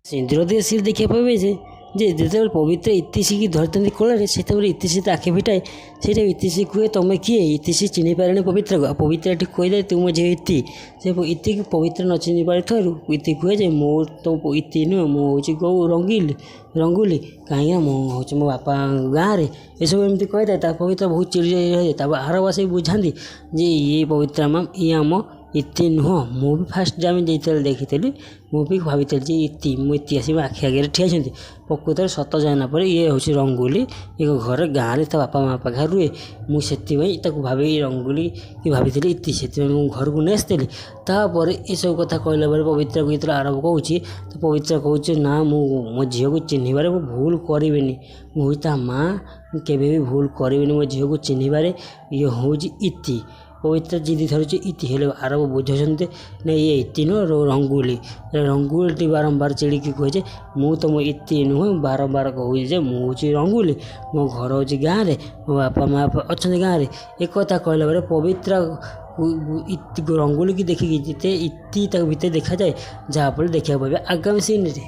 ସିନ୍ଦୁର ଦିଏ ସିଏ ଦେଖିବା ପାଇବେ ଯେ ଯେତେବେଳେ ପବିତ୍ର ଇତିଶ୍ରୀକି ଧରିଥାନ୍ତି କୋଳରେ ସେତେବେଳେ ଇତିଶ୍ରୀ ତା ଆଖି ଫିଟାଏ। ସେଇଟା ଇତିଶ୍ରୀ କୁହେ ତମେ କିଏ? ଇତିଶ୍ରୀ ଚିହ୍ନି ପାରେନି ପବିତ୍ରକୁ। ଆଉ ପବିତ୍ର ଏଠି କହିଥାଏ ତୁ ମୋ ଝିଅ ଇତି। ସେ ଇତିକୁ ପବିତ୍ର ନ ଚିହ୍ନି ପାରିଥିବାରୁ ଇତି କୁହେ ଯେ ମୁଁ ତ ଇତି ନୁହେଁ, ମୁଁ ହେଉଛି ରଙ୍ଗୁଲି କାହିଁକିନା ମୁଁ ହେଉଛି ମୋ ବାପା ଗାଁରେ ଏସବୁ ଏମିତି କହିଥାଏ। ତା ପବିତ୍ର ବହୁତ ଚିଡ଼ି ରହିଥାଏ। ତାପରେ ଆର ବସେଇ ବୁଝାନ୍ତି ଯେ ଇଏ ପବିତ୍ର ଇଏ ଆମ ଇତି ନୁହଁ। ମୁଁ ବି ଫାଷ୍ଟ ଆମେ ଯେତେବେଳେ ଦେଖିଥିଲି ମୁଁ ବି ଭାବିଥିଲି ଯେ ମୁଁ ଇତି ଆସି ମୋ ଆଖି ଆଗରେ ଠିଆ ହେଇଛନ୍ତି। ପ୍ରକୃତରେ ସତ ଜାଣିଲା ପରେ ଇଏ ହେଉଛି ରଙ୍ଗୁଲି। ଏକ ଘରେ ଗାଁରେ ତା ବାପା ମା ପାଖରେ ରୁହେ। ମୁଁ ସେଥିପାଇଁ ତାକୁ ରଙ୍ଗୁଲି କି ଭାବିଥିଲି ଇତି। ସେଥିପାଇଁ ମୁଁ ଘରକୁ ନେଇ ଆସିଥିଲି। ତାପରେ ଏସବୁ କଥା କହିଲା ପରେ ପବିତ୍ରକୁ ଯେତେବେଳେ ଆରବ କହୁଛି ତ ପବିତ୍ର କହୁଛି ନା ମୁଁ ମୋ ଝିଅକୁ ଚିହ୍ନିବାରେ ମୁଁ ଭୁଲ କରିବିନି। ମୁଁ ହେଉଛି ତା ମାଆ, ମୁଁ କେବେ ବି ଭୁଲ କରିବିନି ମୋ ଝିଅକୁ ଚିହ୍ନିବାରେ। ଇଏ ହେଉଛି ଇତି। ପବିତ୍ର ଜିଦି ଧରୁଛି ଇତି, ହେଲେ ଆରବ ବୁଝାଉଛନ୍ତି ନା ଇଏ ଇତି ନୁହଁ ରଙ୍ଗୁଲିଟି ବାରମ୍ବାର ଚିଡ଼ିକି କୁହେ ଯେ ମୁଁ ତ ମୋ ଇତି ନୁହେଁ। ବାରମ୍ବାର କହୁଛି ଯେ ମୁଁ ହେଉଛି ରଙ୍ଗୁଲି, ମୋ ଘର ହେଉଛି ଗାଁରେ, ମୋ ବାପା ମା ଅଛନ୍ତି ଗାଁରେ। ଏକଥା କହିଲା ପରେ ପବିତ୍ର ରଙ୍ଗୁଲିକି ଦେଖିକି ଯେତେ ଇତି ତାକୁ ଭିତରେ ଦେଖାଯାଏ, ଯାହାଫଳରେ ଦେଖିବାକୁ ପାଇବେ ଆଗାମୀ ସିନ୍ରେ।